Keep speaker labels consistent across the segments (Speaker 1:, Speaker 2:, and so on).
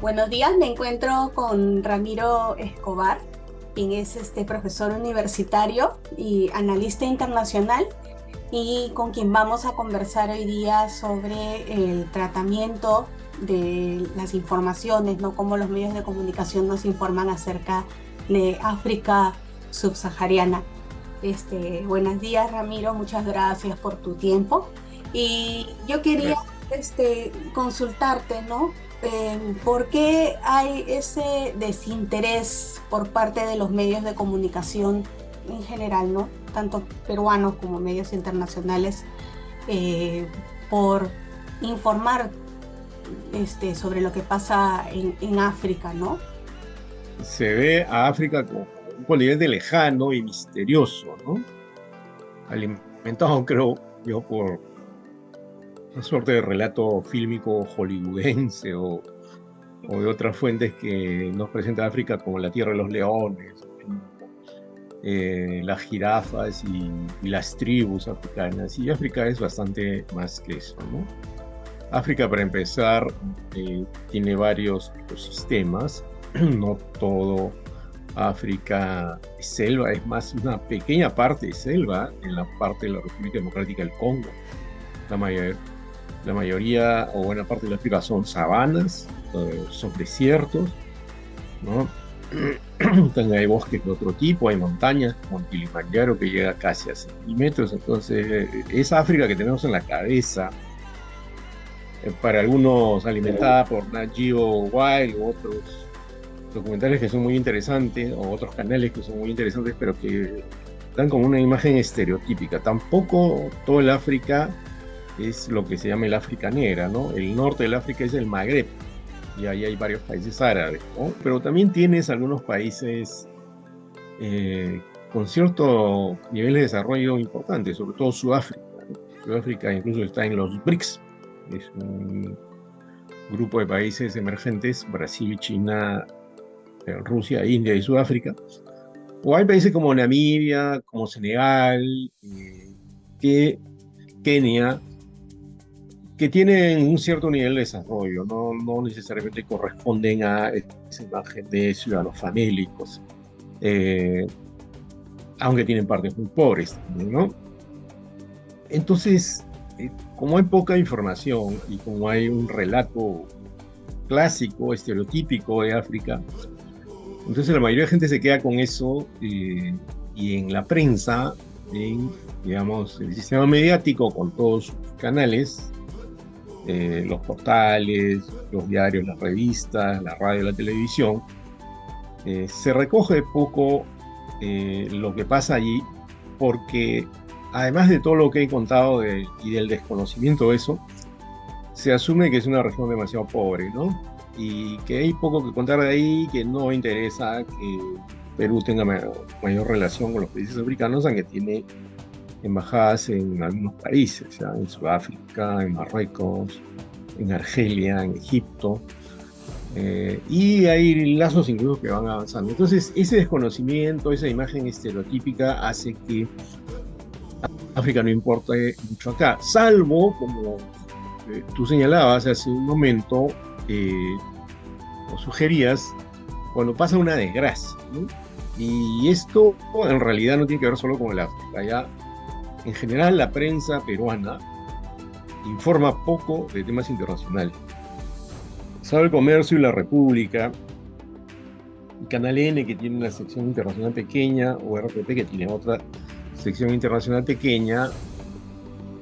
Speaker 1: Buenos días, me encuentro con Ramiro Escobar, quien es profesor universitario y analista internacional, y con quien vamos a conversar hoy día sobre el tratamiento de las informaciones, ¿no? Cómo los medios de comunicación nos informan acerca de África subsahariana. Buenos días, Ramiro, muchas gracias por tu tiempo. Y yo quería
Speaker 2: Gracias.
Speaker 1: consultarte, ¿no? ¿Por qué hay ese desinterés por parte de los medios de comunicación en general, ¿no? Tanto peruanos como medios internacionales, eh, por informar sobre lo que pasa en África, ¿no?
Speaker 2: Se ve a África como un continente lejano y misterioso, ¿no? Alimentado, creo yo, por una suerte de relato fílmico hollywoodense o de otras fuentes que nos presenta África como la tierra de los leones, las jirafas y las tribus africanas. Y África es bastante más que eso, ¿no? África, para empezar, tiene varios ecosistemas. No todo África es selva, es más una pequeña parte de selva en la parte de la República Democrática del Congo. La, mayor- la mayoría o buena parte de África son sabanas, son desiertos, ¿no? También hay bosques de otro tipo, hay montañas como el Kilimanjaro que llega casi a 6.000 metros. Entonces, esa África que tenemos en la cabeza, para algunos alimentada por Nat Geo Wild u otros documentales que son muy interesantes, o otros canales que son muy interesantes, pero que dan como una imagen estereotípica. Tampoco todo el África es lo que se llama el África negra, ¿no? El norte del África es el Magreb, y ahí hay varios países árabes, ¿no? Pero también tienes algunos países eh, con cierto nivel de desarrollo importante, sobre todo Sudáfrica, ¿no? Sudáfrica incluso está en los BRICS, es un grupo de países emergentes: Brasil, China, Rusia, India y Sudáfrica. O hay países como Namibia, como Senegal, que Kenia, que tienen un cierto nivel de desarrollo, no necesariamente corresponden a esa imagen de ciudadanos famélicos, eh, aunque tienen partes muy pobres también, ¿no? Entonces, como hay poca información y como hay un relato clásico, estereotípico de África, entonces la mayoría de gente se queda con eso, y en la prensa, en, digamos, el sistema mediático con todos sus canales, los portales, los diarios, las revistas, la radio, la televisión, se recoge poco lo que pasa allí, porque además de todo lo que he contado y del desconocimiento de eso, se asume que es una región demasiado pobre, ¿no? Y que hay poco que contar de ahí, que no interesa que Perú tenga mayor relación con los países africanos, aunque tiene embajadas en algunos países, ¿ya? En Sudáfrica, en Marruecos, en Argelia, en Egipto, y hay lazos incluso que van avanzando. Entonces, ese desconocimiento, esa imagen estereotípica hace que África no importe mucho acá, salvo, como tú señalabas hace un momento, eh, o sugerías, cuando pasa una desgracia, ¿no? Y esto en realidad no tiene que ver solo con el África. Ya, en general, la prensa peruana informa poco de temas internacionales. Sabe el Comercio y La República, y Canal N, que tiene una sección internacional pequeña, o RPP, que tiene otra sección internacional pequeña.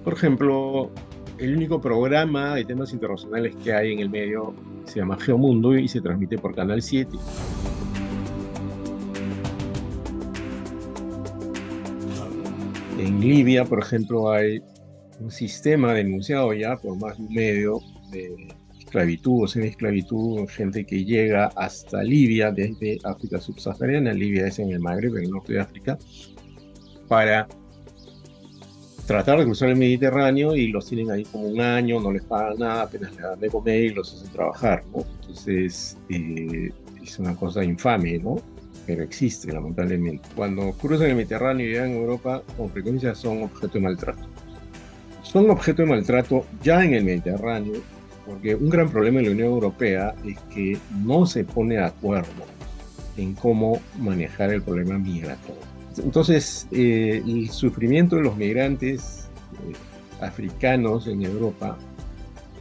Speaker 2: Por ejemplo, el único programa de temas internacionales que hay en el medio se llama Geomundo y se transmite por Canal 7. En Libia, por ejemplo, hay un sistema denunciado ya por más de un medio de esclavitud o semi-esclavitud, gente que llega hasta Libia desde África subsahariana. Libia es en el Magreb, en el norte de África, para tratar de cruzar el Mediterráneo, y los tienen ahí como un año, no les pagan nada, apenas les dan de comer y los hacen trabajar, ¿no? Entonces, es una cosa infame, ¿no? Pero existe, lamentablemente. Cuando cruzan el Mediterráneo y llegan a Europa, con frecuencia son objeto de maltrato. Son objeto de maltrato ya en el Mediterráneo, porque un gran problema en la Unión Europea es que no se pone de acuerdo en cómo manejar el problema migratorio. Entonces, el sufrimiento de los migrantes africanos en Europa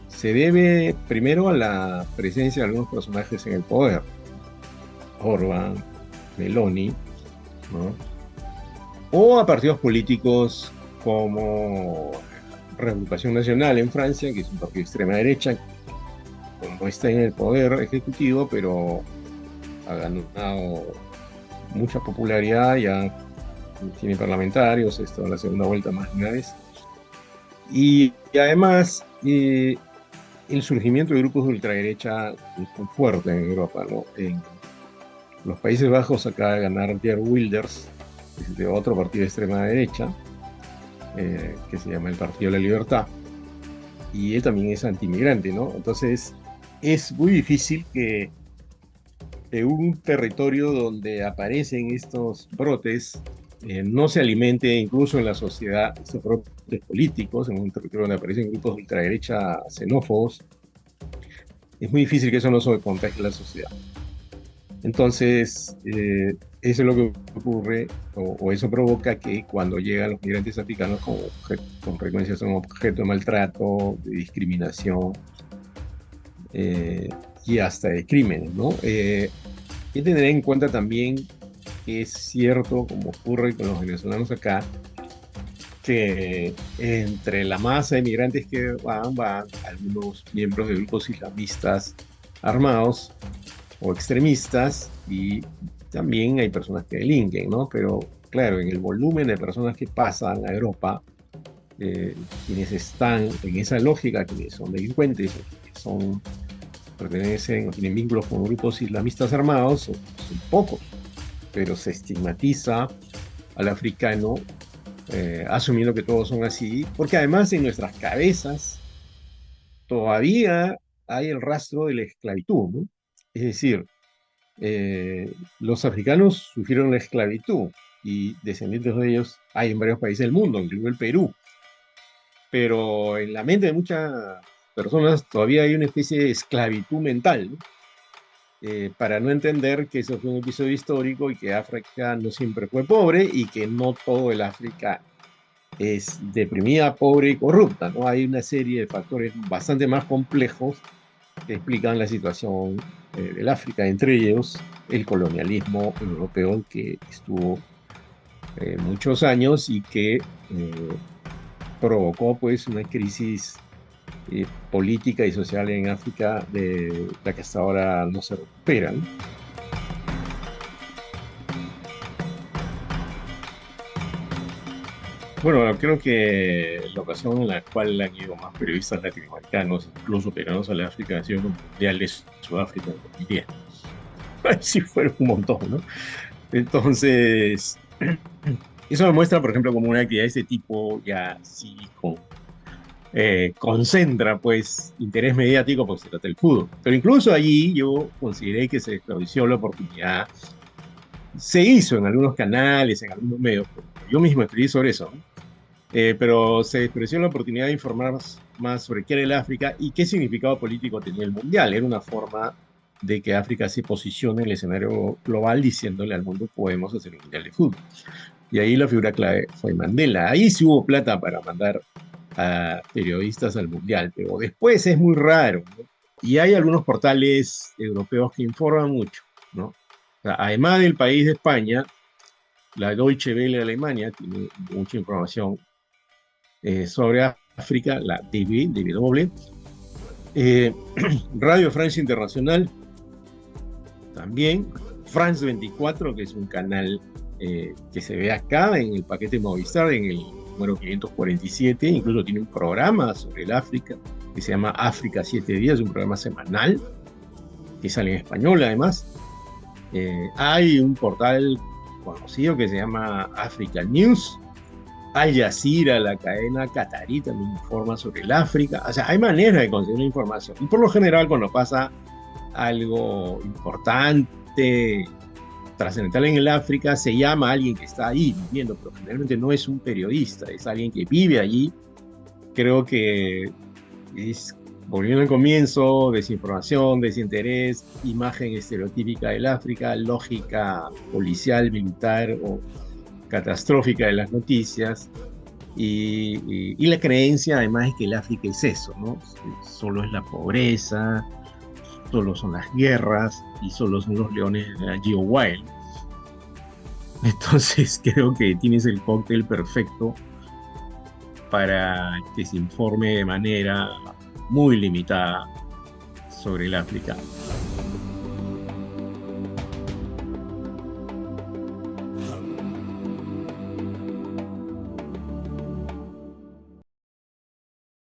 Speaker 2: se debe primero a la presencia de algunos personajes en el poder, Orbán, Meloni, ¿no? O a partidos políticos como Reagrupación Nacional en Francia, que es un partido de extrema derecha, no está en el poder ejecutivo, pero ha ganado mucha popularidad, ya tiene parlamentarios, esto en la segunda vuelta más de una vez. Y además, el surgimiento de grupos de ultraderecha es muy fuerte en Europa, ¿no? En los Países Bajos acaba de ganar Geert Wilders, de otro partido de extrema derecha, que se llama el Partido de la Libertad, y él también es antimigrante, ¿no? Entonces, es muy difícil que en un territorio donde aparecen estos brotes no se alimente incluso en la sociedad estos brotes políticos, en un territorio donde aparecen grupos de ultraderecha xenófobos, es muy difícil que eso no se contagie en la sociedad. Entonces, eso es lo que ocurre, o eso provoca que cuando llegan los migrantes africanos con frecuencia son objeto de maltrato, de discriminación y hasta de crímenes, ¿no? Hay que tener en cuenta también que es cierto, como ocurre con los venezolanos acá, que entre la masa de migrantes que van algunos miembros de grupos islamistas armados o extremistas, y también hay personas que delinquen, ¿no? Pero claro, en el volumen de personas que pasan a Europa, quienes están en esa lógica, quienes son delincuentes, quienes pertenecen o tienen vínculos con grupos islamistas armados, son pocos, pero se estigmatiza al africano asumiendo que todos son así, porque además en nuestras cabezas todavía hay el rastro de la esclavitud, ¿no? Es decir, los africanos sufrieron la esclavitud y descendientes de ellos hay en varios países del mundo, incluido el Perú. Pero en la mente de muchas personas todavía hay una especie de esclavitud mental, ¿no? Para no entender que eso fue un episodio histórico y que África no siempre fue pobre y que no todo el África es deprimida, pobre y corrupta, ¿no? Hay una serie de factores bastante más complejos que explican la situación del África, entre ellos el colonialismo europeo que estuvo muchos años y que provocó pues una crisis política y social en África de la que hasta ahora no se recupera, ¿no? Bueno, creo que la ocasión en la cual han ido más periodistas latinoamericanos, incluso peruanos al África, ha sido en los mundiales de Sudáfrica en 2010. Sí fueron un montón, ¿no? Entonces, eso demuestra, por ejemplo, como una actividad de este tipo ya sí concentra, pues, interés mediático, porque se trata del fútbol. Pero incluso allí yo consideré que se desperdició la oportunidad. Se hizo en algunos canales, en algunos medios. Yo mismo escribí sobre eso, ¿no? Pero se despreció la oportunidad de informar más sobre qué era el África y qué significado político tenía el Mundial. Era una forma de que África se posicione en el escenario global diciéndole al mundo podemos hacer un Mundial de fútbol. Y ahí la figura clave fue Mandela. Ahí sí hubo plata para mandar a periodistas al Mundial, pero después es muy raro, ¿no? Y hay algunos portales europeos que informan mucho, ¿no? O sea, además del país de España, la Deutsche Welle de Alemania tiene mucha información sobre África, la DW, Radio Francia Internacional también, France 24, que es un canal que se ve acá en el paquete Movistar, en el número 547, incluso tiene un programa sobre el África, que se llama África 7 días, un programa semanal, que sale en español además. Hay un portal conocido que se llama Africa News, Al Jazeera, la cadena catarí, también informa sobre el África. O sea, hay maneras de conseguir la información. Y por lo general, cuando pasa algo importante, trascendental en el África, se llama a alguien que está ahí viviendo, pero generalmente no es un periodista, es alguien que vive allí. Creo que es Volviendo al comienzo, desinformación, desinterés, imagen estereotípica del África, lógica policial, militar o catastrófica de las noticias, y la creencia además es que el África es eso, ¿no? Solo es la pobreza, solo son las guerras y solo son los leones de la Geo Wild. Entonces creo que tienes el cóctel perfecto para que se informe de manera muy limitada sobre el África.